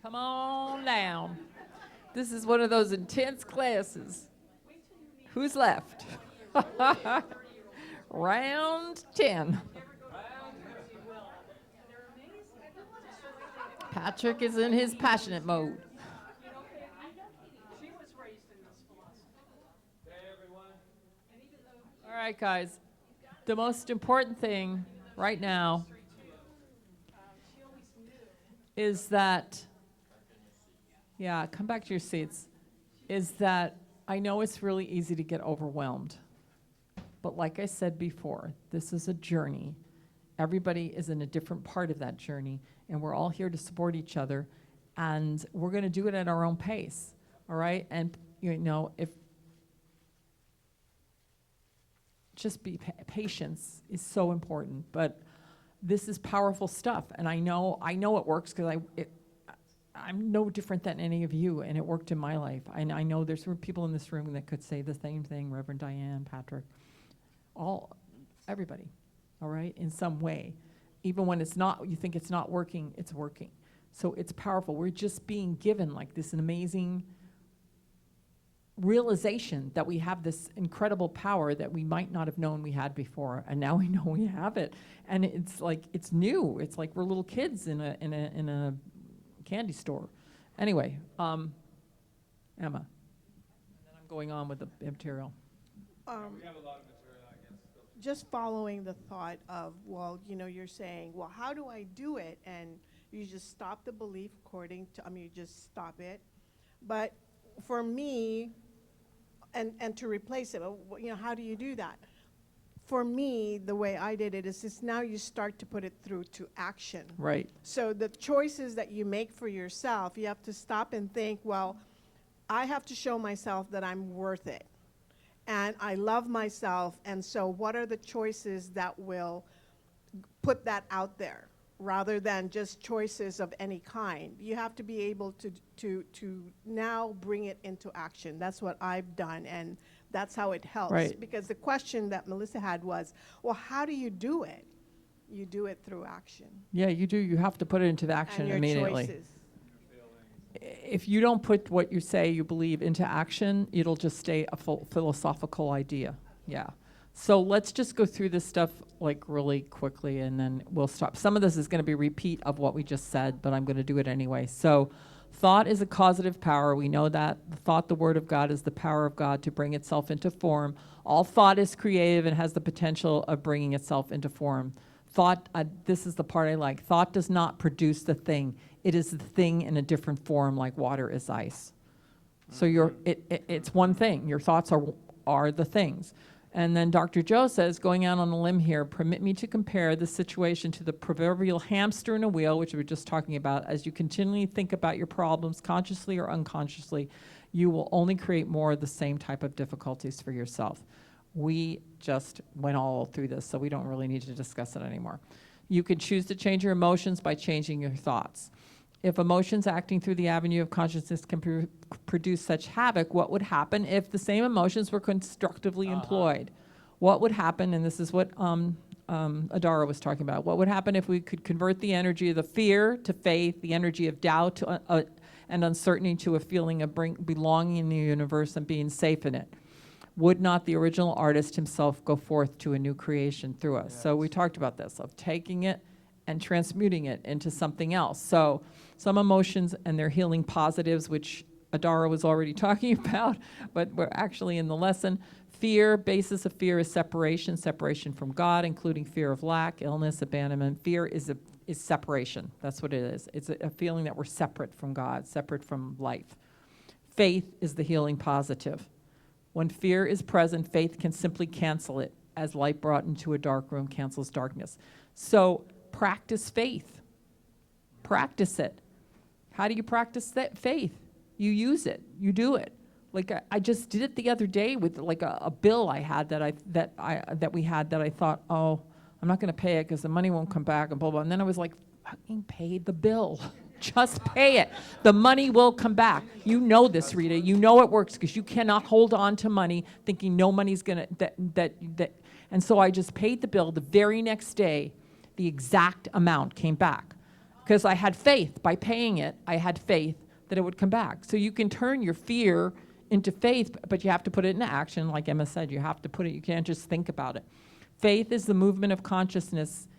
Come on down. This is one of those intense classes. Who's left? Round 10. Patrick is in his passionate mode. All right, guys. The most important thing right now is that, come back to your seats, is that I know it's really easy to get overwhelmed. But like I said before, this is a journey. Everybody is in a different part of that journey, and we're all here to support each other, and we're going to do it at our own pace, all right? And, if just be patience is so important, but this is powerful stuff, and I know it works because I'm no different than any of you, and it worked in my life. And I know there's people in this room that could say the same thing, Reverend Diane, Patrick, everybody, all right, in some way. Even when you think it's not working, it's working. So it's powerful. We're just being given like this amazing realization that we have this incredible power that we might not have known we had before, and now we know we have it. And it's like, it's new. It's like we're little kids in a candy store. Anyway, Emma. And then I'm going on with the material. We have a lot of material, I guess. Just following the thought of, you're saying, well, how do I do it? And you just stop the belief you just stop it. But for me, and to replace it, how do you do that? For me, the way I did it is just now you start to put it through to action. Right. So the choices that you make for yourself, you have to stop and think, well, I have to show myself that I'm worth it. And I love myself, and so what are the choices that will put that out there, rather than just choices of any kind? You have to be able to now bring it into action. That's what I've done, and that's how it helps. Right. Because the question that Melissa had was, well, how do you do it? You do it through action. Yeah, you do. You have to put it into action and your immediately. Choices. If you don't put what you say you believe into action, it'll just stay a philosophical idea. Yeah. So let's just go through this stuff like really quickly, and then we'll stop. Some of this is going to be repeat of what we just said, but I'm going to do it anyway. So thought is a causative power. We know that. The thought, the word of God, is the power of God to bring itself into form. All thought is creative and has the potential of bringing itself into form. Thought, this is the part I like. Thought does not produce the thing. It is the thing in a different form, like water is ice. So it's one thing. Your thoughts are the things. And then Dr. Joe says, going out on a limb here, permit me to compare the situation to the proverbial hamster in a wheel, which we were just talking about. As you continually think about your problems, consciously or unconsciously, you will only create more of the same type of difficulties for yourself. We just went all through this, so we don't really need to discuss it anymore. You can choose to change your emotions by changing your thoughts. If emotions acting through the avenue of consciousness can produce such havoc, what would happen if the same emotions were constructively employed? What would happen, and this is what Adara was talking about, what would happen if we could convert the energy of the fear to faith, the energy of doubt to, and uncertainty to a feeling of belonging in the universe and being safe in it? Would not the original artist himself go forth to a new creation through us? Yes. So we talked about this, of taking it and transmuting it into something else. So some emotions and their healing positives, which Adara was already talking about, but we're actually in the lesson. Fear, basis of fear is separation from God, including fear of lack, illness, abandonment. Fear is separation. That's what it is. It's a feeling that we're separate from God, separate from life. Faith is the healing positive. When fear is present, faith can simply cancel it, as light brought into a dark room cancels darkness. So practice faith. Practice it. How do you practice that faith? You use it. You do it. Like I just did it the other day with like a bill I had that we had that I thought, oh, I'm not going to pay it because the money won't come back and blah blah. And then I was like, fucking pay the bill. Just pay it. The money will come back. You know this, Rita. You know it works because you cannot hold on to money thinking no money's gonna that. And so I just paid the bill. The very next day, the exact amount came back. because I had faith. By paying it, I had faith that it would come back. So you can turn your fear into faith, but you have to put it into action. Like Emma said, you have to put it, you can't just think about it. Faith is the movement of consciousness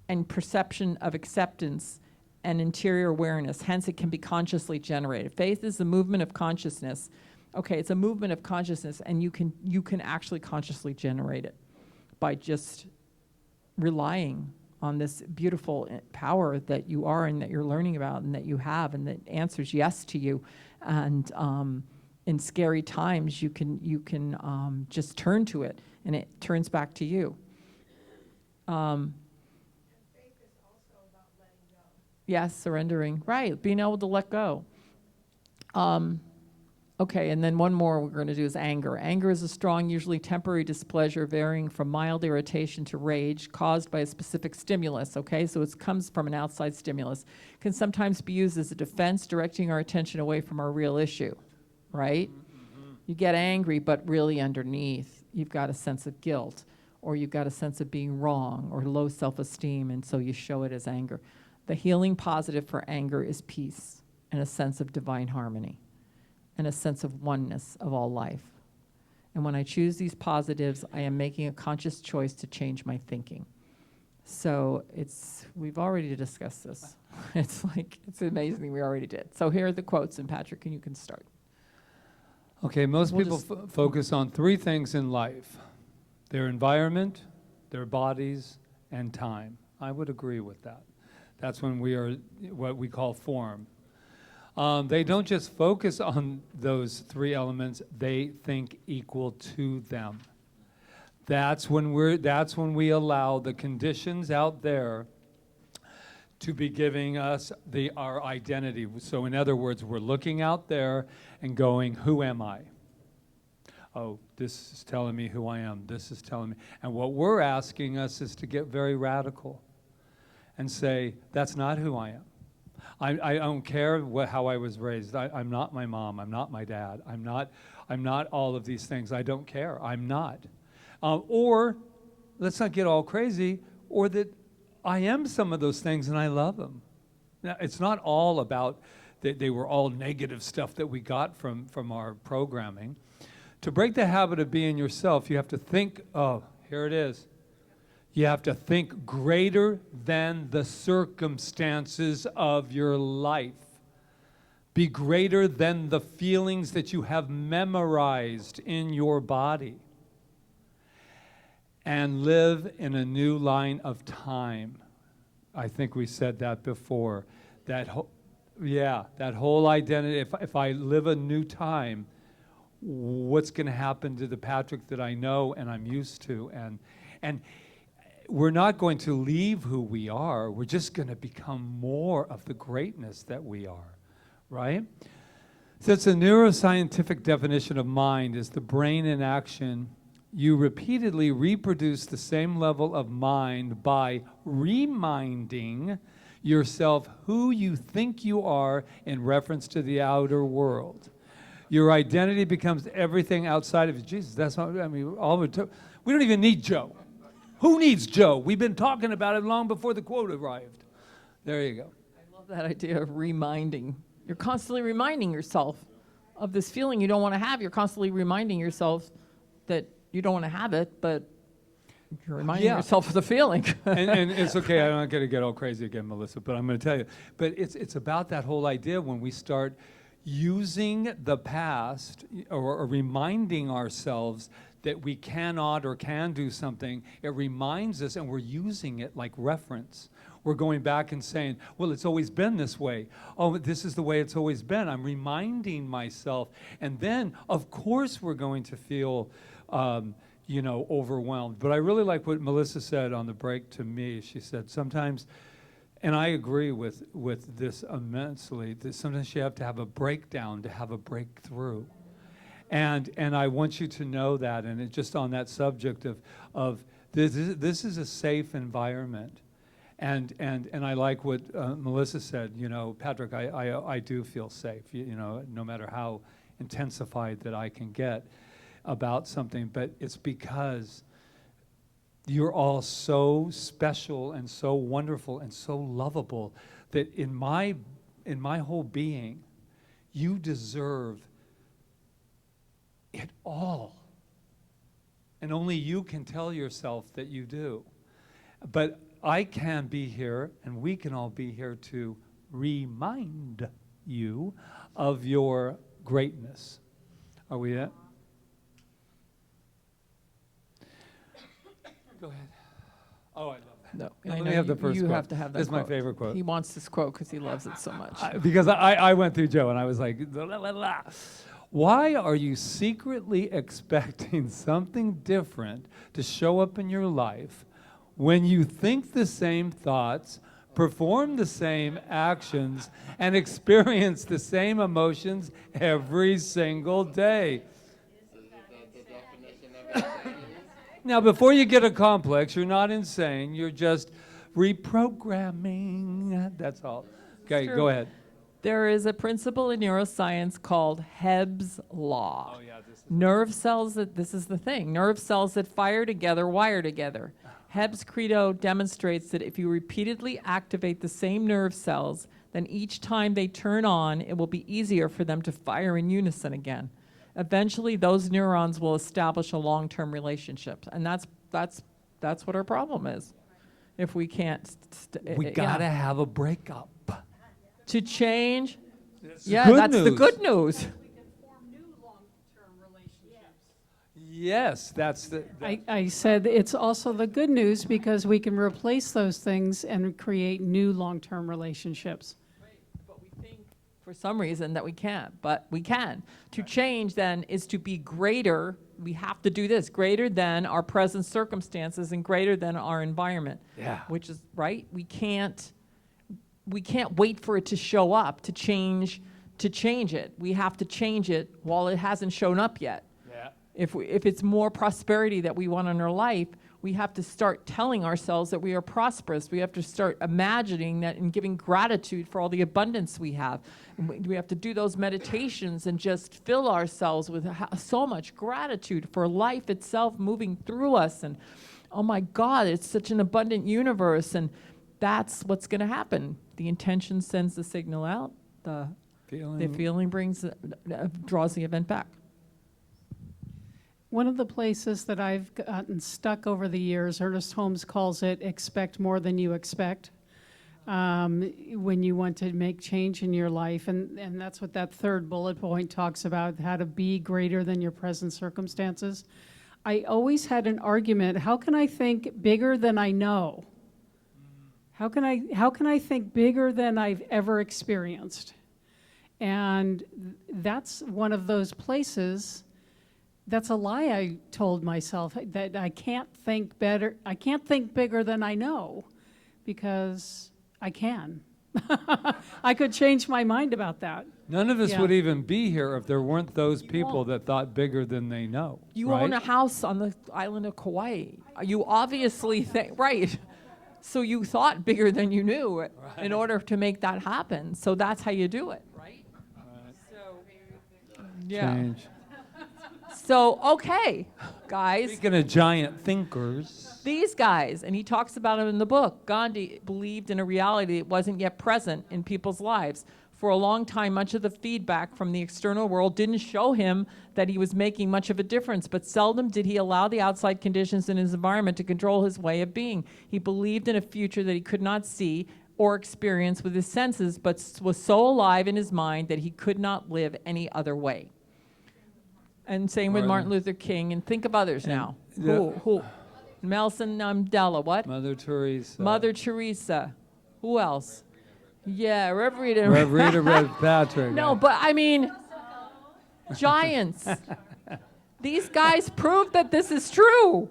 and perception of acceptance and interior awareness. Hence, it can be consciously generated. Faith is the movement of consciousness. Okay, it's a movement of consciousness, and you can actually consciously generate it by just relying on this beautiful power that you are and that you're learning about and that you have and that answers yes to you. And in scary times, you can just turn to it, and it turns back to you. Yes, surrendering. Right, being able to let go. Okay, and then one more we're going to do is anger. Anger is a strong, usually temporary displeasure varying from mild irritation to rage caused by a specific stimulus, okay? So it comes from an outside stimulus. Can sometimes be used as a defense, directing our attention away from our real issue, right? Mm-hmm. You get angry, but really underneath, you've got a sense of guilt, or you've got a sense of being wrong, or low self-esteem, and so you show it as anger. The healing positive for anger is peace and a sense of divine harmony and a sense of oneness of all life. And when I choose these positives, I am making a conscious choice to change my thinking. So we've already discussed this. It's amazing we already did. So here are the quotes, and Patrick, you can start. Okay, most people focus on three things in life: their environment, their bodies, and time. I would agree with that. That's when we are what we call form. They don't just focus on those three elements, they think equal to them. That's when we allow the conditions out there to be giving us our identity. So in other words, we're looking out there and going, who am I? Oh, this is telling me who I am. This is telling me. And what we're asking us is to get very radical and say, that's not who I am. I don't care how I was raised. I'm not my mom. I'm not my dad. I'm not all of these things. I don't care. I'm not. Or, let's not get all crazy, or that I am some of those things and I love them. Now, it's not all about that they were all negative stuff that we got from our programming. To break the habit of being yourself, you have to think, oh, here it is. You have to think greater than the circumstances of your life. Be greater than the feelings that you have memorized in your body. And live in a new line of time. I think we said that before. That whole identity. If I live a new time, what's going to happen to the Patrick that I know and I'm used to? And we're not going to leave who we are. We're just going to become more of the greatness that we are, right? Since the neuroscientific definition of mind is the brain in action, you repeatedly reproduce the same level of mind by reminding yourself who you think you are in reference to the outer world. Your identity becomes everything outside of you. Jesus, that's not, I mean, we don't even need Joe. Who needs Joe? We've been talking about it long before the quote arrived. There you go. I love that idea of reminding. You're constantly reminding yourself of this feeling you don't want to have. You're constantly reminding yourself that you don't want to have it, but you're reminding yourself of the feeling. and it's okay, I'm not going to get all crazy again, Melissa, but I'm going to tell you. But it's about that whole idea when we start using the past or reminding ourselves that we cannot or can do something. It reminds us, and we're using it like reference. We're going back and saying, well, it's always been this way. Oh, this is the way it's always been. I'm reminding myself. And then, of course, we're going to feel, overwhelmed. But I really like what Melissa said on the break to me. She said sometimes, and I agree with this immensely, that sometimes you have to have a breakdown to have a breakthrough. And I want you to know that, and just on that subject of this is a safe environment. And I like what Melissa said, Patrick, I do feel safe, no matter how intensified that I can get about something, but it's because you're all so special and so wonderful and so lovable that in my whole being, you deserve it all. And only you can tell yourself that you do. But I can be here, and we can all be here to remind you of your greatness. Are we at? Go ahead. Oh, I love that. No, Now I let know me have the first you quote. have to have that This is my quote. favorite quote. He wants this quote because he loves it so much. Because I went through Joe and I was like, la, la, la. Why are you secretly expecting something different to show up in your life when you think the same thoughts, perform the same actions, and experience the same emotions every single day? Now, before you get a complex, you're not insane. You're just reprogramming. That's all. Okay, True. go ahead. There is a principle in neuroscience called Hebb's law. Oh, yeah, this is Nerve cells this is the thing, nerve cells that fire together wire together. Hebb's credo demonstrates that if you repeatedly activate the same nerve cells, then each time they turn on, it will be easier for them to fire in unison again. Eventually, those neurons will establish a long-term relationship, and that's what our problem is. If we can't, we gotta have a breakup. to change, That's yeah, good that's the news. good news. We can form new long-term relationships. Yes, that's the. I said it's also the good news because we can replace those things and create new long-term relationships. But we think for some reason that we can't, but we can. To change then is to be greater, we have to do this, greater than our present circumstances and greater than our environment. Yeah. Which is, right? We can't wait for it to show up to change it. We have to change it while it hasn't shown up yet. Yeah. If it's more prosperity that we want in our life, we have to start telling ourselves that we are prosperous. We have to start imagining that and giving gratitude for all the abundance we have. And we have to do those meditations and just fill ourselves with so much gratitude for life itself moving through us. And oh my God, it's such an abundant universe. And that's what's going to happen. The intention sends the signal out. The feeling draws the event back. One of the places that I've gotten stuck over the years, Ernest Holmes calls it expect more than you expect, when you want to make change in your life. And that's what that third bullet point talks about, how to be greater than your present circumstances. I always had an argument, how can I think bigger than I know? How can I think bigger than I've ever experienced? And that's one of those places. That's a lie I told myself, that I can't think bigger than I know, because I can. I could change my mind about that. None of us Yeah. would even be here if there weren't those people that thought bigger than they know. You right? own a house on the island of Kauai. You obviously think, right. So you thought bigger than you knew in order to make that happen. So that's how you do it, right? So, yeah. Change. So, okay, guys. Speaking of giant thinkers. These guys, and he talks about them in the book, Gandhi believed in a reality that wasn't yet present in people's lives. For a long time, much of the feedback from the external world didn't show him that he was making much of a difference, but seldom did he allow the outside conditions in his environment to control his way of being. He believed in a future that he could not see or experience with his senses, but was so alive in his mind that he could not live any other way. And same with Martin Luther King, and think of others now. Who? Nelson Mandela, what? Mother Teresa. Mother Teresa. Who else? Yeah, Rev Rita. Rev Rita, Rev Patrick. No, but I mean, giants. These guys proved that this is true.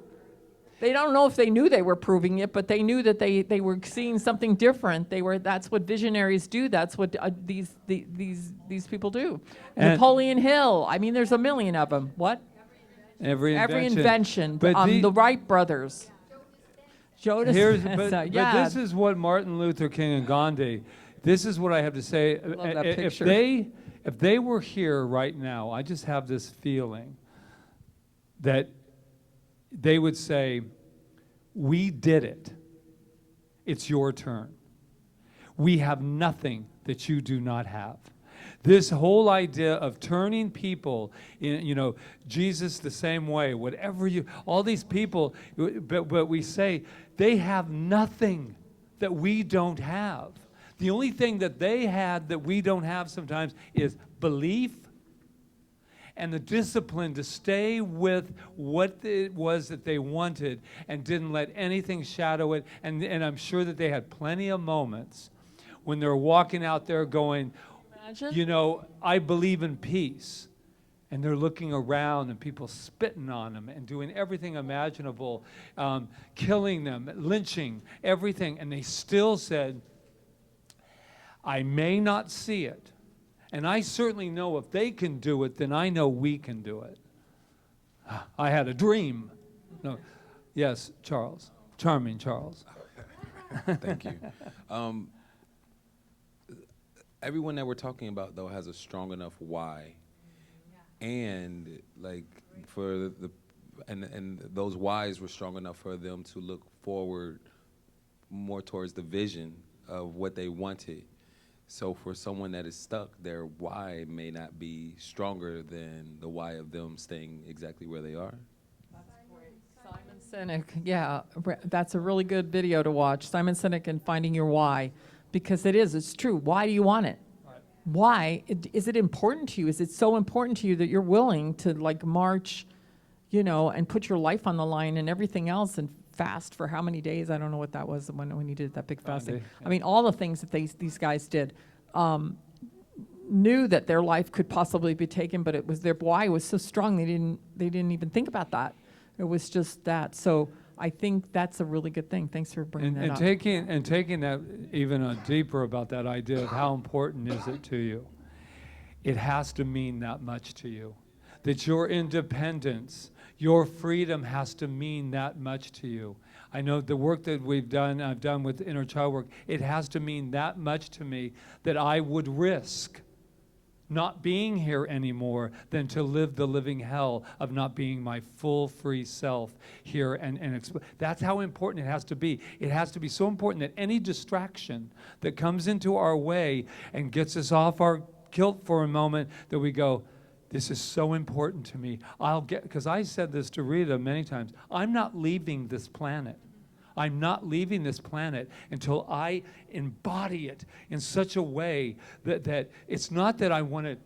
They don't know if they knew they were proving it, but they knew that they were seeing something different. That's what visionaries do. That's what these people do. And Napoleon Hill. I mean, there's a million of them. What? Every invention. But The Wright brothers. Joe Dispenza. But Yeah. this is what Martin Luther King and Gandhi, this is what I have to say. Love that If picture. they were here right now, I just have this feeling that they would say, We did it. It's your turn. We have nothing that you do not have. This whole idea of turning people, Jesus the same way, all these people, but we say they have nothing that we don't have. The only thing that they had that we don't have sometimes is belief and the discipline to stay with what it was that they wanted and didn't let anything shadow it. And I'm sure that they had plenty of moments when they're walking out there going, Imagine. I believe in peace. And they're looking around and people spitting on them and doing everything imaginable, killing them, lynching, everything. And they still said, I may not see it. And I certainly know if they can do it, then I know we can do it. I had a dream. No, yes, Charles. Charming Charles. Thank you. Everyone that we're talking about, though, has a strong enough why. And like for and those whys were strong enough for them to look forward more towards the vision of what they wanted. So for someone that is stuck, their why may not be stronger than the why of them staying exactly where they are. Simon Sinek, yeah, that's a really good video to watch. Simon Sinek and Finding Your Why, because it's true. Why do you want it? Right. Why? Is it important to you? Is it so important to you that you're willing to march, and put your life on the line and everything else and fast for how many days? I don't know what that was when you did that big fasting. Yeah. I mean, all the things that these guys did, knew that their life could possibly be taken, but it was their why was so strong they didn't even think about that. It was just that. So I think that's a really good thing. Thanks for bringing that up. And taking that even deeper about that idea of how important is it to you. It has to mean that much to you. That your independence, your freedom has to mean that much to you. I know the work that I've done with inner child work, it has to mean that much to me that I would risk not being here anymore than to live the living hell of not being my full free self here. That's how important it has to be. It has to be so important that any distraction that comes into our way and gets us off our kilt for a moment, that we go, this is so important to me. Because I said this to Rita many times, I'm not leaving this planet. I'm not leaving this planet until I embody it in such a way that it's not that I want to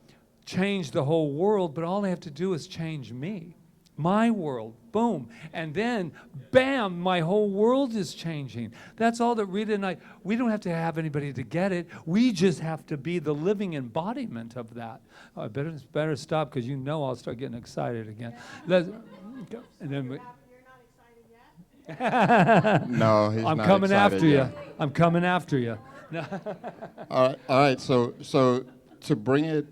change the whole world, but all I have to do is change me. My world, boom. And then, bam, my whole world is changing. That's all that Rita and I, we don't have to have anybody to get it. We just have to be the living embodiment of that. I better stop because I'll start getting excited again. And then No, he's I'm not coming excited after you. yet. I'm coming after you. All right. So to bring it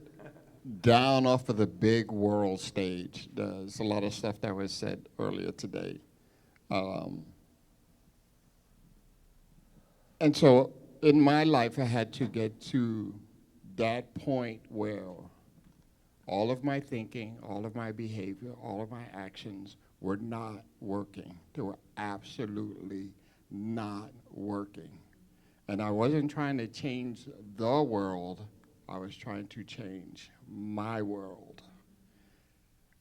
down off of the big world stage, there's a lot of stuff that was said earlier today, and so in my life, I had to get to that point where all of my thinking, all of my behavior, all of my actions were not working. They were absolutely not working. And I wasn't trying to change the world, I was trying to change my world.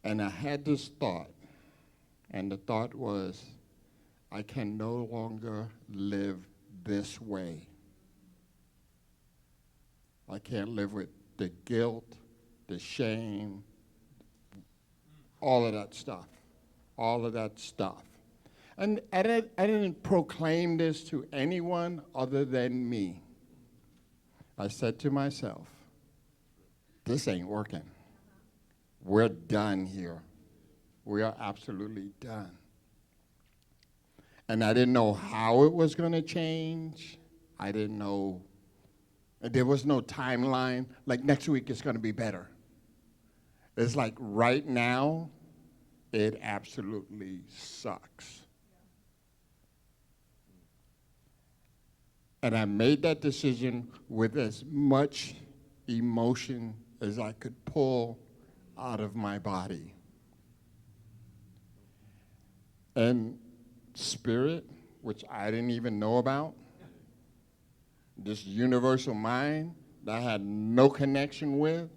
And I had this thought, and the thought was, I can no longer live this way. I can't live with the guilt, the shame, all of that stuff. All of that stuff. And I didn't proclaim this to anyone other than me. I said to myself, this ain't working. We're done here. We are absolutely done. And I didn't know how it was going to change. I didn't know. There was no timeline. Like next week it's going to be better. It's like right now, it absolutely sucks. And I made that decision with as much emotion as I could pull out of my body. And Spirit which I didn't even know about, this universal mind that I had no connection with,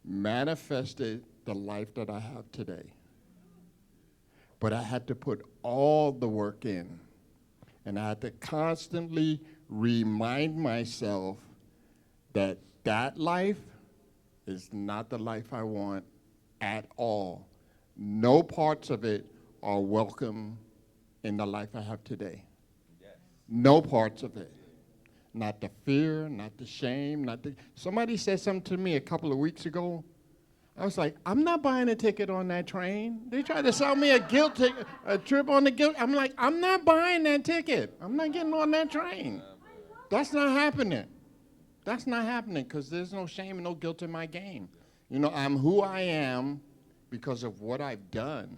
manifested the life that I have today. But I had to put all the work in, and I had to constantly remind myself that that life is not the life I want at all. No parts of it are welcome in the life I have today. Yes. No parts of it. Not the fear, not the shame, not the... Somebody said something to me a couple of weeks ago. I was like, I'm not buying a ticket on that train. They tried to sell me a guilt ticket, a trip on the guilt. I'm like, I'm not buying that ticket. I'm not getting on that train. That's not happening. That's not happening because there's no shame and no guilt in my game. You know, I'm who I am because of what I've done.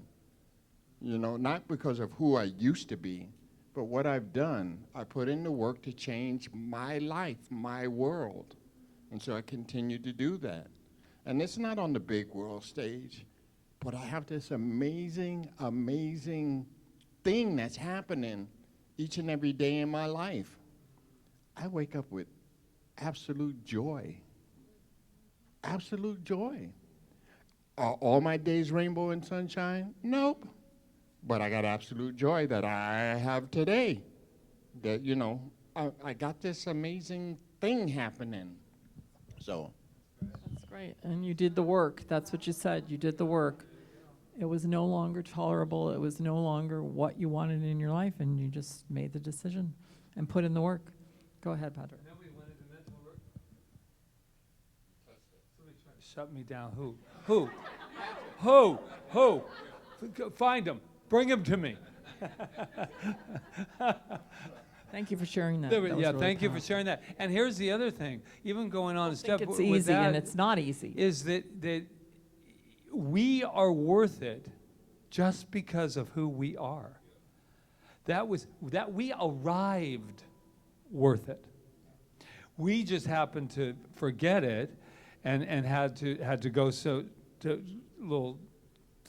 You know, not because of who I used to be, but what I've done. I put in the work to change my life, my world. And so I continue to do that. And it's not on the big world stage, but I have this amazing, amazing thing that's happening each and every day in my life. I wake up with absolute joy. Absolute joy. Are all my days rainbow and sunshine? Nope. But I got absolute joy that I have today. That, you know, I got this amazing thing happening. So. That's great. And you did the work. That's what you said. You did the work. It was no longer tolerable. It was no longer what you wanted in your life, and you just made the decision and put in the work. Go ahead, Patrick. And then we went into mental work. Somebody trying to shut me down. Who? Find him. Bring him to me. Thank you for sharing that. Thank you for sharing that. And here's the other thing. Even going on a step It's with easy, that and it's not easy. is that we are worth it just because of who we are. That we arrived worth it. We just happened to forget it and had to go to little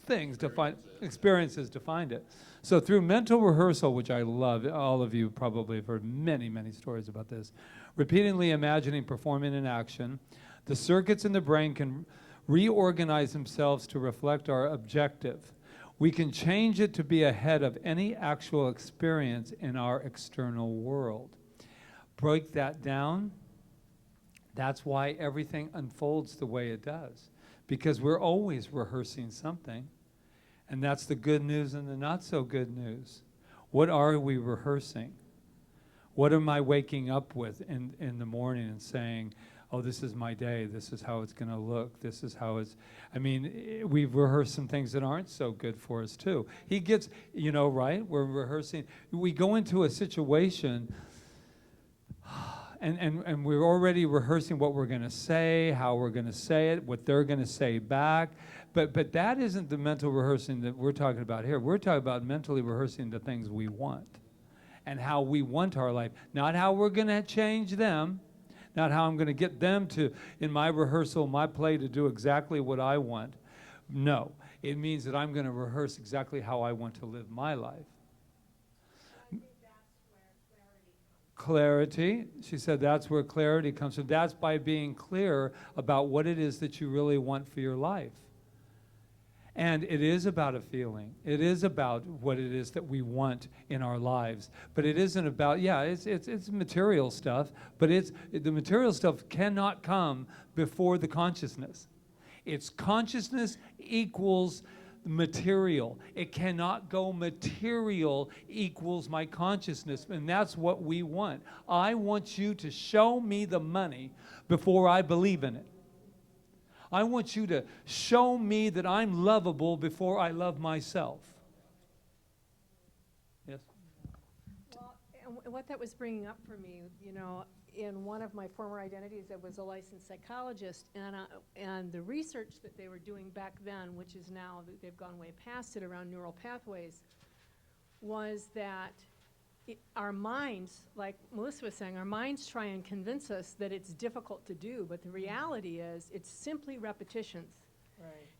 things to find experiences to find it. So through mental rehearsal, which I love, all of you probably have heard many, many stories about this, repeatedly imagining, performing an action, the circuits in the brain can reorganize themselves to reflect our objective. We can change it to be ahead of any actual experience in our external world. Break that down. That's why everything unfolds the way it does, because we're always rehearsing something. And that's the good news and the not so good news. What are we rehearsing? What am I waking up with in the morning and saying, oh, this is my day, this is how it's going to look, this is how it's... I mean, we've rehearsed some things that aren't so good for us, too. He gets, you know, right? We're rehearsing. We go into a situation... And we're already rehearsing what we're going to say, how we're going to say it, what they're going to say back. But that isn't the mental rehearsing that we're talking about here. We're talking about mentally rehearsing the things we want and how we want our life. Not how we're going to change them, not how I'm going to get them to, in my rehearsal, my play, to do exactly what I want. No, it means that I'm going to rehearse exactly how I want to live my life. Clarity, she said that's where clarity comes from. That's by being clear about what it is that you really want for your life. And it is about a feeling. It is about what it is that we want in our lives. But it isn't about, it's material stuff, but the material stuff cannot come before the consciousness. It's consciousness equals material. It cannot go material equals my consciousness, and that's what we want. I want you to show me the money before I believe in it. I want you to show me that I'm lovable before I love myself. Yes? Well, and what that was bringing up for me, you know, in one of my former identities, I was a licensed psychologist, and the research that they were doing back then, which is now, they've gone way past it, around neural pathways, was that our minds, like Melissa was saying, our minds try and convince us that it's difficult to do, but the reality is it's simply repetitions.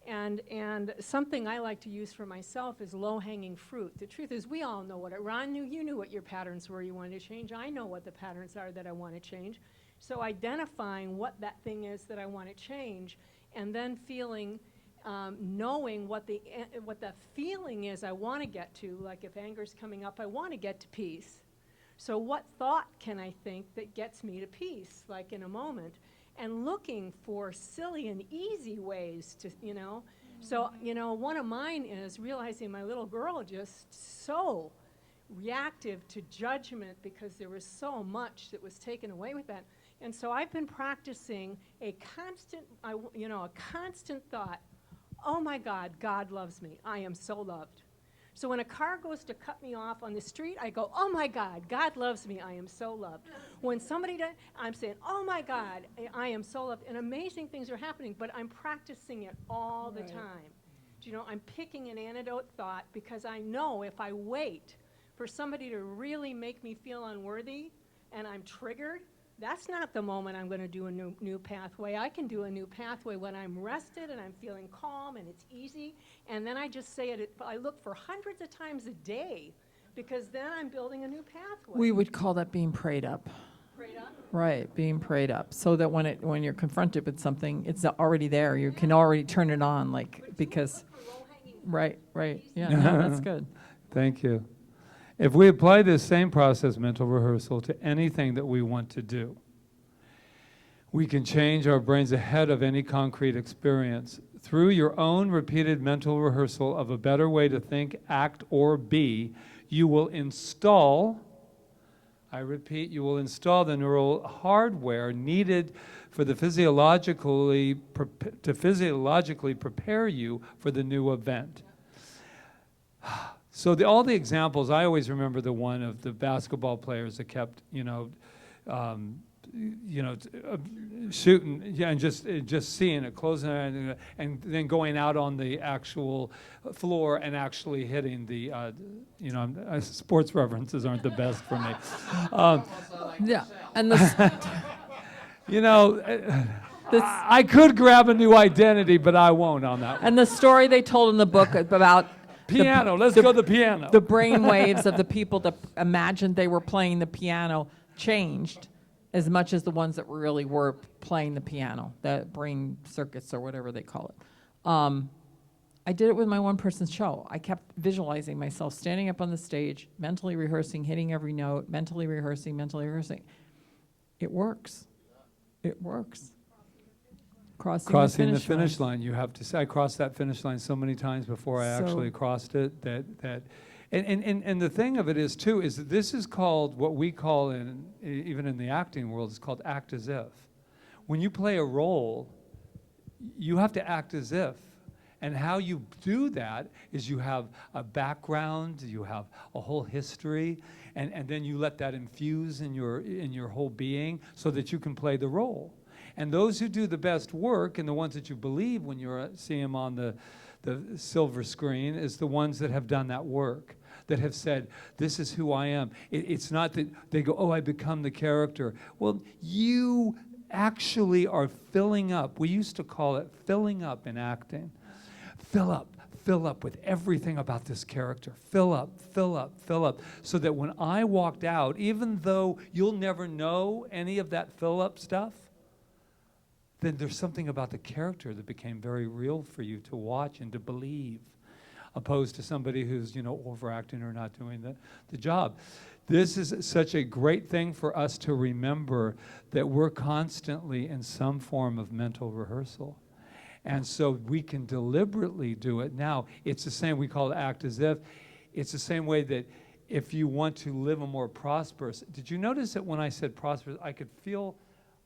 And something I like to use for myself is low-hanging fruit. The truth is, we all know what it, Ron you knew what your patterns were you wanted to change. I know what the patterns are that I want to change. So identifying what that thing is that I want to change, and then feeling, knowing what the feeling is I want to get to, like if anger's coming up, I want to get to peace. So what thought can I think that gets me to peace, like in a moment? And looking for silly and easy ways to, you know. So, you know, one of mine is realizing my little girl just so reactive to judgment because there was so much that was taken away with that. And so I've been practicing a constant, a constant thought, oh my God, God loves me. I am so loved. So when a car goes to cut me off on the street, I go, oh my God, God loves me. I am so loved. When somebody does, I'm saying, oh my God, I am so loved. And amazing things are happening, but I'm practicing it all the time. Do you know, I'm picking an antidote thought because I know if I wait for somebody to really make me feel unworthy and I'm triggered, that's not the moment I'm going to do a new pathway. I can do a new pathway when I'm rested and I'm feeling calm and it's easy. And then I just say it, I look for hundreds of times a day because then I'm building a new pathway. We would call that being prayed up. Prayed up? Right, being prayed up, so that when you're confronted with something, it's already there. You can already turn it on, like, because, right, yeah, no, that's good. Thank you. If we apply this same process, mental rehearsal, to anything that we want to do, we can change our brains ahead of any concrete experience. Through your own repeated mental rehearsal of a better way to think, act, or be, you will install, I repeat, you will install the neural hardware needed for the physiologically prepare you for the new event. So all the examples, I always remember the one of the basketball players that kept, shooting, and just seeing it, closing it, and then going out on the actual floor and actually hitting the, sports references aren't the best for me. Yeah, and the I could grab a new identity, but I won't on that one. and the story they told in the book about Piano, let's go to the piano. the brain waves of the people that imagined they were playing the piano changed as much as the ones that really were playing the piano, the brain circuits or whatever they call it. I did it with my one-person show. I kept visualizing myself standing up on the stage, mentally rehearsing, hitting every note, mentally rehearsing. It works. It works. Crossing the finish line. You have to say, I crossed that finish line so many times before I actually crossed it. And the thing of it is too is that this is called what we call even in the acting world, it's called act as if. When you play a role, you have to act as if. And how you do that is you have a background, you have a whole history, and then you let that infuse in your whole being so that you can play the role. And those who do the best work, and the ones that you believe when you see them on the silver screen, is the ones that have done that work, that have said, this is who I am. It's not that they go, oh, I become the character. Well, you actually are filling up. We used to call it filling up in acting. Fill up with everything about this character. Fill up, so that when I walked out, even though you'll never know any of that fill up stuff, then there's something about the character that became very real for you to watch and to believe, opposed to somebody who's, overacting or not doing the job. This is such a great thing for us to remember, that we're constantly in some form of mental rehearsal. And so we can deliberately do it. Now, it's the same, we call it act as if. It's the same way that if you want to live a more prosperous, did you notice that when I said prosperous, I could feel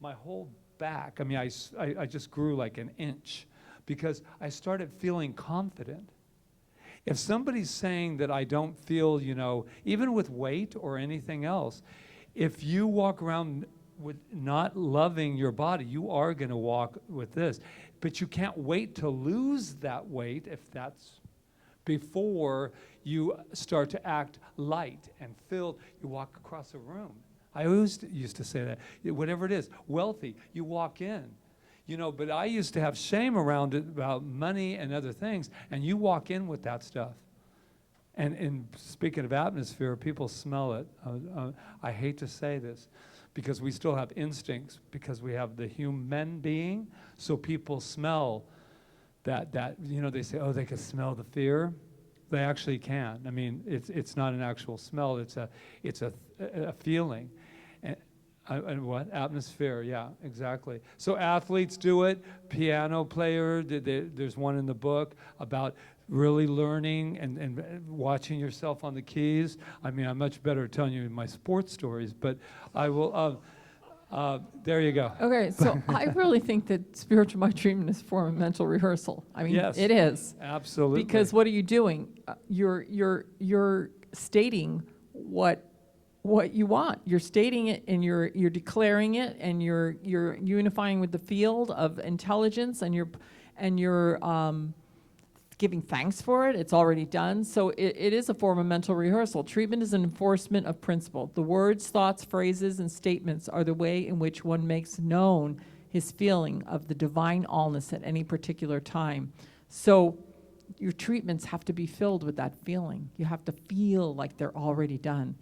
my whole back. I mean, I just grew like an inch because I started feeling confident. If somebody's saying that I don't feel, even with weight or anything else, if you walk around with not loving your body, you are going to walk with this. But you can't wait to lose that weight if that's before you start to act light and filled. You walk across a room. I always used to say that. Whatever it is, wealthy, you walk in. But I used to have shame around it about money and other things, and you walk in with that stuff. And speaking of atmosphere, people smell it. I hate to say this, because we still have instincts, because we have the human being, so people smell that, they say, oh, they can smell the fear. They actually can. I mean, it's not an actual smell, it's a feeling. And what? Atmosphere, yeah, exactly. So athletes do it, piano player, there's one in the book about really learning and watching yourself on the keys. I mean, I'm much better at telling you my sports stories, but I will, there you go. Okay, so I really think that spiritual mind treatment is a form of mental rehearsal. I mean, Yes. it is. Absolutely. Because what are you doing? You're stating what you want. You're stating it, and you're declaring it, and you're unifying with the field of intelligence, and you're giving thanks for it. It's already done. So it is a form of mental rehearsal. Treatment is an enforcement of principle. The words, thoughts, phrases, and statements are the way in which one makes known his feeling of the divine allness at any particular time. So your treatments have to be filled with that feeling. You have to feel like they're already done.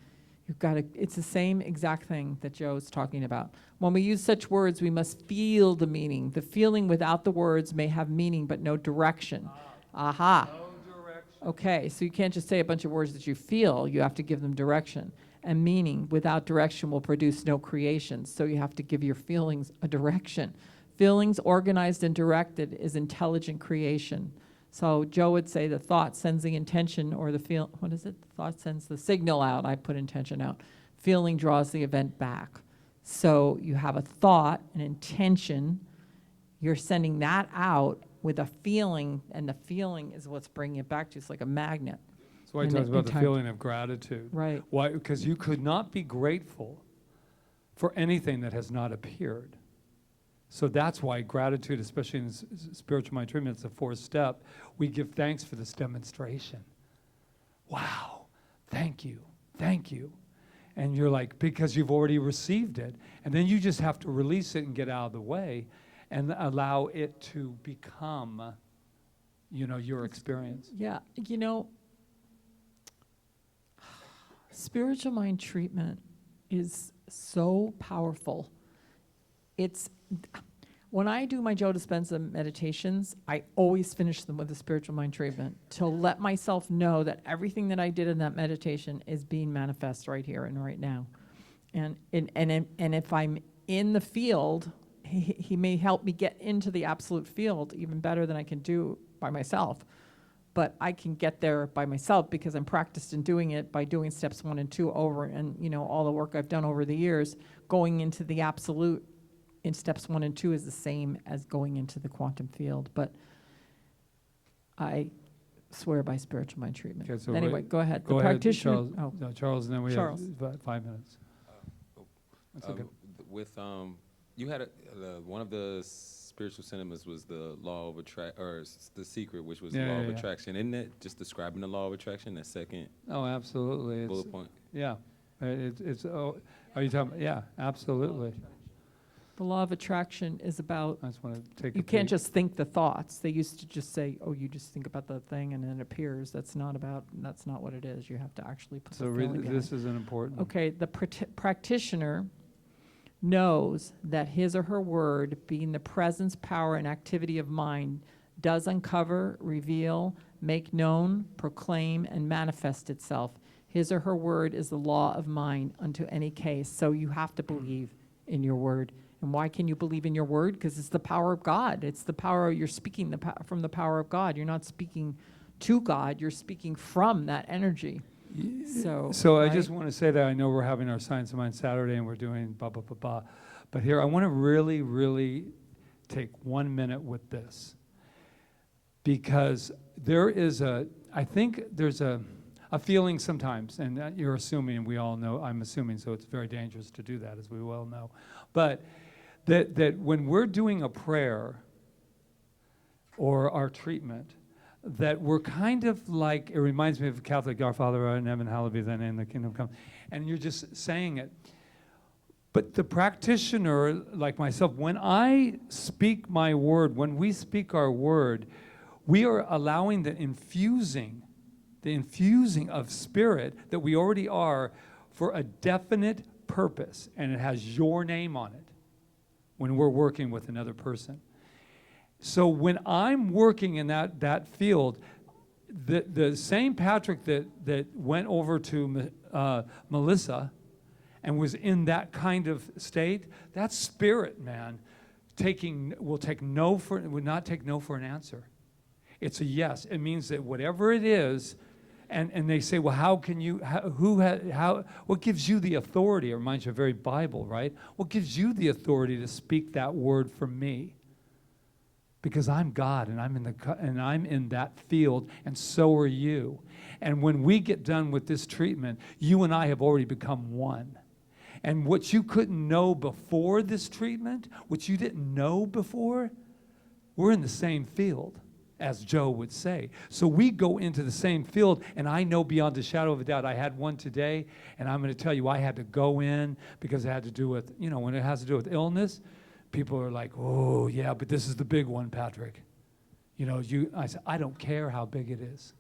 It's the same exact thing that Joe's talking about. When we use such words, we must feel the meaning. The feeling without the words may have meaning, but no direction. Aha. No direction. Okay, so you can't just say a bunch of words that you feel. You have to give them direction. And meaning without direction will produce no creation. So you have to give your feelings a direction. Feelings organized and directed is intelligent creation. So Joe would say the thought sends the intention, or what is it? The thought sends the signal out. I put intention out. Feeling draws the event back. So you have a thought, an intention. You're sending that out with a feeling, and the feeling is what's bringing it back to you. It's like a magnet. That's why he talks about the feeling of gratitude. Right. Why? Because you could not be grateful for anything that has not appeared. So that's why gratitude, especially in spiritual mind treatment, it's a fourth step. We give thanks for this demonstration. Wow, thank you, thank you. And you're like, because you've already received it. And then you just have to release it and get out of the way and allow it to become, your experience. Yeah, spiritual mind treatment is so powerful. When I do my Joe Dispenza meditations, I always finish them with a spiritual mind treatment to let myself know that everything that I did in that meditation is being manifest right here and right now. And if I'm in the field, he may help me get into the absolute field even better than I can do by myself. But I can get there by myself because I'm practiced in doing it by doing steps 1 and 2 over, and all the work I've done over the years, going into the absolute in steps 1 and 2 is the same as going into the quantum field. But I swear by spiritual mind treatment. Okay, so Anyway, go ahead. Go The ahead, practitioner. Charles. Oh, No, Charles, and then we Charles. have about 5 minutes. That's okay. With you had one of the spiritual sentiments was the law of attraction, or the secret, which was the law of attraction. Isn't it just describing the law of attraction? That second Oh, absolutely. bullet point. Yeah. Are you talking? Yeah, absolutely. the law of attraction is about, I just want to take. you can't just think the thoughts. They used to just say, oh, you just think about the thing and then it appears. That's not what it is. You have to actually put So the feeling behind. this is an important. Okay, the practitioner knows that his or her word, being the presence, power, and activity of mind, does uncover, reveal, make known, proclaim, and manifest itself. His or her word is the law of mind unto any case. So you have to believe in your word. And why can you believe in your word? Because it's the power of God. It's the power, you're speaking from the power of God. You're not speaking to God, you're speaking from that energy. So I right? just want to say that I know we're having our Science of Mind Saturday and we're doing blah, blah, blah, blah. But here, I want to really, really take 1 minute with this. Because I think there's a feeling sometimes, and you're assuming, we all know, I'm assuming, so it's very dangerous to do that, as we well know. But that when we're doing a prayer or our treatment, that we're kind of like, it reminds me of Catholic, Our Father, art in heaven, hallowed be thy name, thy kingdom come. And you're just saying it. But the practitioner, like myself, when I speak my word, when we speak our word, we are allowing the infusing of spirit that we already are for a definite purpose, and it has your name on it when we're working with another person. So when I'm working in that field, the same Patrick that went over to Melissa and was in that kind of state, that spirit, man, would not take no for an answer. It's a yes. It means that whatever it is, and they say, well, how can you, what gives you the authority? It reminds you of very Bible, right? What gives you the authority to speak that word for me? Because I'm God, and I'm in that field, and so are you. And when we get done with this treatment, you and I have already become one. And what you couldn't know before this treatment, what you didn't know before, we're in the same field, as Joe would say. So we go into the same field, and I know beyond a shadow of a doubt, I had one today, and I'm going to tell you, I had to go in because it had to do with, when it has to do with illness, people are like, oh, yeah, but this is the big one, Patrick. I said, I don't care how big it is.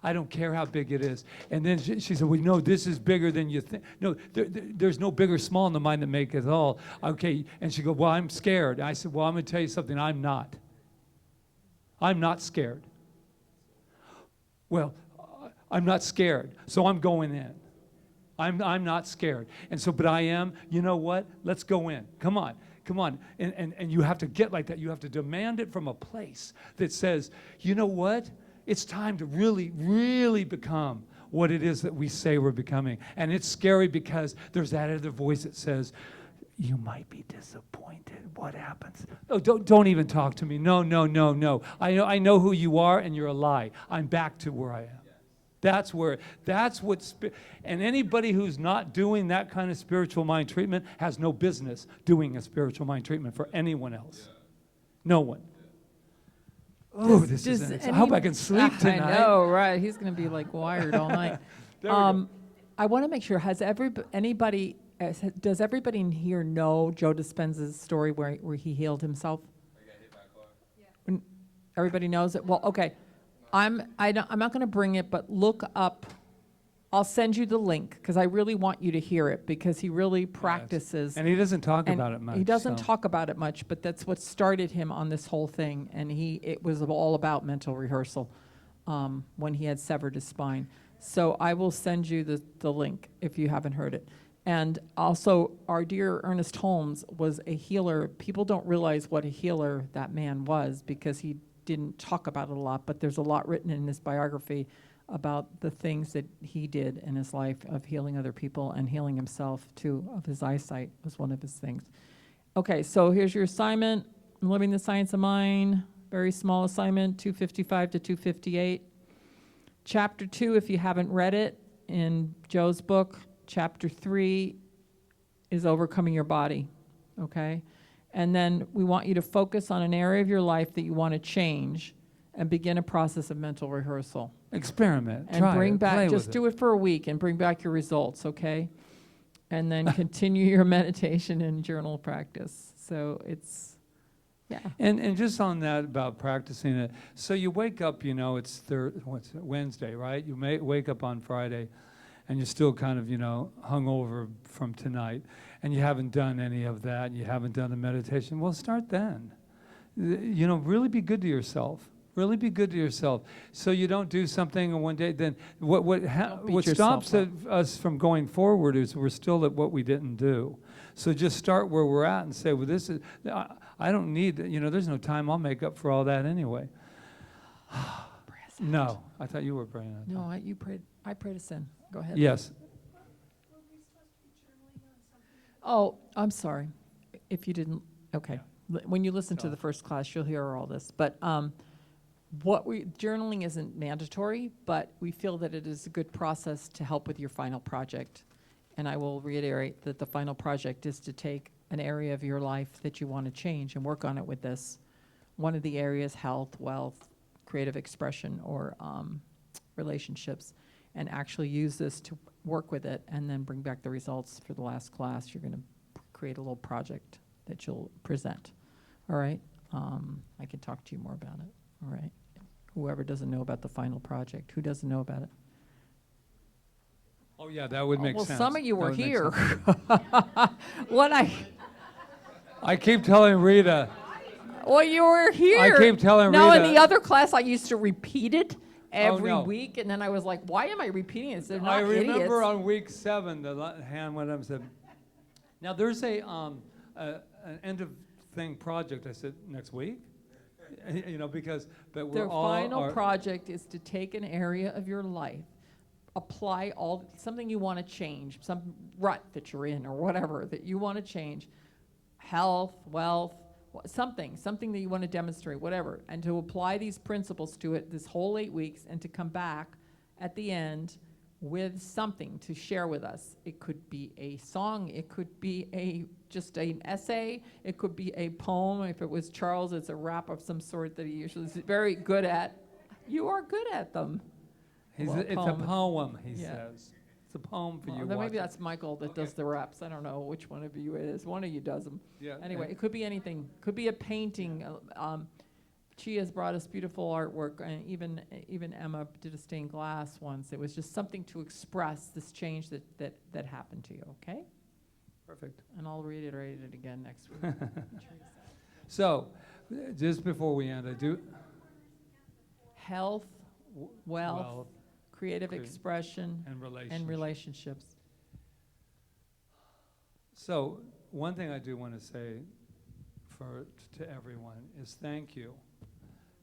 I don't care how big it is. And then she said, well, no, this is bigger than you think. No, there's no big or small in the mind that make it all. Okay, and she goes, well, I'm scared. I said, well, I'm going to tell you something. I'm not. I'm not scared. Well, I'm not scared, so I'm going in. I'm not scared. And so, but I am, you know what? Let's go in. Come on. And you have to get like that. You have to demand it from a place that says, you know what? It's time to really, really become what it is that we say we're becoming. And it's scary because there's that other voice that says, you might be disappointed. What happens? Oh, don't even talk to me. No. I know who you are, and you're a lie. I'm back to where I am. And anybody who's not doing that kind of spiritual mind treatment has no business doing a spiritual mind treatment for anyone else. No one. Oh, I hope I can sleep tonight. I know, right? He's going to be like wired all night. I want to make sure, does everybody in here know Joe Dispenza's story where he healed himself? I got hit by a car. Everybody knows it? Well, okay. I'm not going to bring it, but look up. I'll send you the link because I really want you to hear it because he really practices. And he doesn't talk and about it much. He doesn't so. talk about it much, but that's what started him on this whole thing. And it was all about mental rehearsal when he had severed his spine. So I will send you the link if you haven't heard it. And also, our dear Ernest Holmes was a healer. People don't realize what a healer that man was because he didn't talk about it a lot, but there's a lot written in his biography about the things that he did in his life of healing other people and healing himself too, of his eyesight was one of his things. Okay, so here's your assignment, Living the Science of Mind, very small assignment, 255 to 258. Chapter 2, if you haven't read it, in Joe's book, Chapter 3 is Overcoming Your Body, okay? And then we want you to focus on an area of your life that you want to change and begin a process of mental rehearsal. Experiment. And try bring it, back, play just with do it for a week and bring back your results, okay? And then continue your meditation and journal practice. So it's, yeah. And just on that about practicing it, so you wake up, it's Wednesday, right? You may wake up on Friday, and you're still kind of, hungover from tonight, and you haven't done any of that, and you haven't done the meditation. Well, start then. Really be good to yourself. Really be good to yourself. So you don't do something and one day, then what stops us from going forward is we're still at what we didn't do. So just start where we're at and say, well, this is, I don't need, there's no time. I'll make up for all that anyway. No, I thought you were praying. No, I prayed a sin. Go ahead. Yes. Oh, I'm sorry. If you didn't, okay. When you listen to the first class, you'll hear all this. But journaling isn't mandatory, but we feel that it is a good process to help with your final project. And I will reiterate that the final project is to take an area of your life that you want to change and work on it with this. One of the areas, health, wealth, creative expression, or relationships, and actually use this to work with it and then bring back the results for the last class. You're going to create a little project that you'll present. All right? I can talk to you more about it. All right? Whoever doesn't know about the final project, who doesn't know about it? Oh, yeah, that would make Well, sense. some of you That were would make here. sense. What I keep telling Rita, well, you were here. I keep telling No, in Rita- the other class, I used to repeat it every no. week, and then I was like, why am I repeating it? They're not I remember idiots. on week 7, the hand went up and said, now there's an end of thing project. I said, next week? But we're Their all final are- project is to take an area of your life, apply something you want to change, some rut that you're in or whatever that you want to change, health, wealth, something that you want to demonstrate, whatever, and to apply these principles to it this whole 8 weeks and to come back at the end with something to share with us. It could be a song, it could be just an essay, it could be a poem. If it was Charles, it's a rap of some sort that he usually is very good at. You are good at them. Well, It's a poem, he Yeah. says. It's a poem for Well, you. then maybe watching. that's Michael that does the raps. I don't know which one of you it is. One of you does them. Yeah, Anyway, and- it could be anything. Could be a painting. Chi has brought us beautiful artwork, and even Emma did a stained glass once. It was just something to express this change that happened to you. Okay, Perfect. and I'll reiterate it again next week. So, just before we end, I do. Health, wealth, Wealth creative crea- expression, and relationships. and relationships. So, one thing I do want to say to everyone is thank you.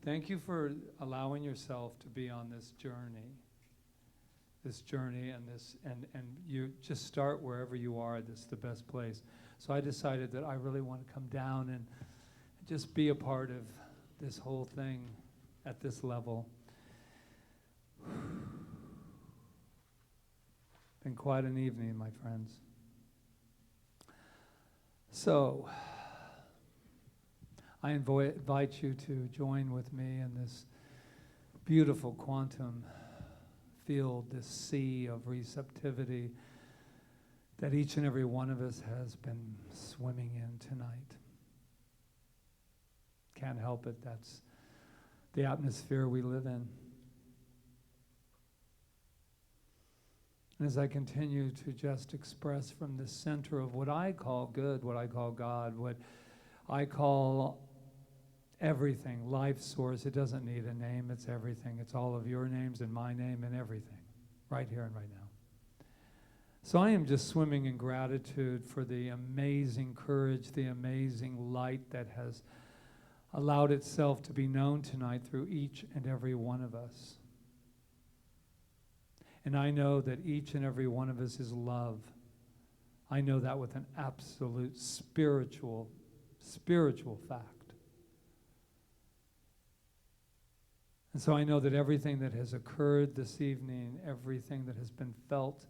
Thank you for allowing yourself to be on this journey. And you just start wherever you are. This is the best place. So I decided that I really want to come down and just be a part of this whole thing at this level. Been quite an evening, my friends. So, I invite you to join with me in this beautiful quantum field, this sea of receptivity that each and every one of us has been swimming in tonight. Can't help it, that's the atmosphere we live in. And as I continue to just express from the center of what I call good, what I call God, what I call everything, life source, it doesn't need a name, it's everything. It's all of your names and my name and everything, right here and right now. So I am just swimming in gratitude for the amazing courage, the amazing light that has allowed itself to be known tonight through each and every one of us. And I know that each and every one of us is love. I know that with an absolute spiritual fact. And so I know that everything that has occurred this evening, everything that has been felt,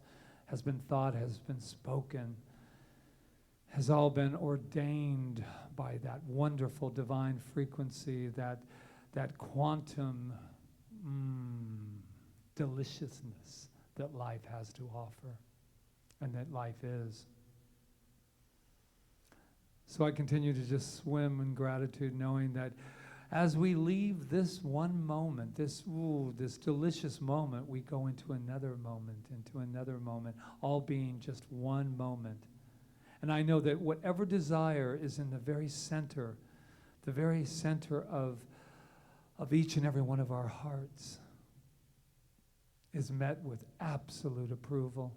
has been thought, has been spoken, has all been ordained by that wonderful divine frequency, that quantum deliciousness that life has to offer and that life is. So I continue to just swim in gratitude, knowing that as we leave this one moment, this delicious moment, we go into another moment, all being just one moment. And I know that whatever desire is in the very center of each and every one of our hearts is met with absolute approval,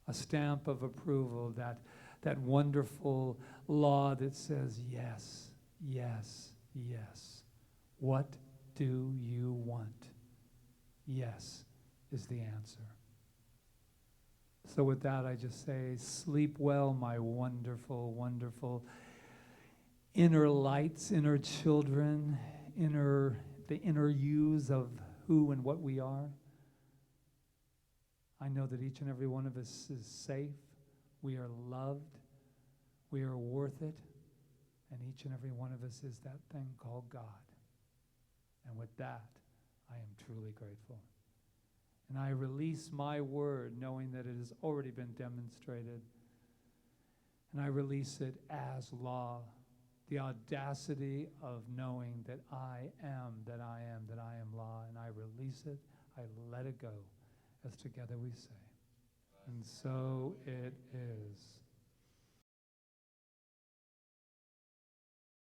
a stamp of approval, that wonderful law that says yes, yes, yes. What do you want? Yes is the answer. So with that, I just say, sleep well, my wonderful, wonderful inner lights, inner children, the inner yous of who and what we are. I know that each and every one of us is safe. We are loved. We are worth it. And each and every one of us is that thing called God. And with that, I am truly grateful. And I release my word knowing that it has already been demonstrated. And I release it as law. The audacity of knowing that I am, that I am, that I am law, and I release it, I let it go, as together we say. And so it is.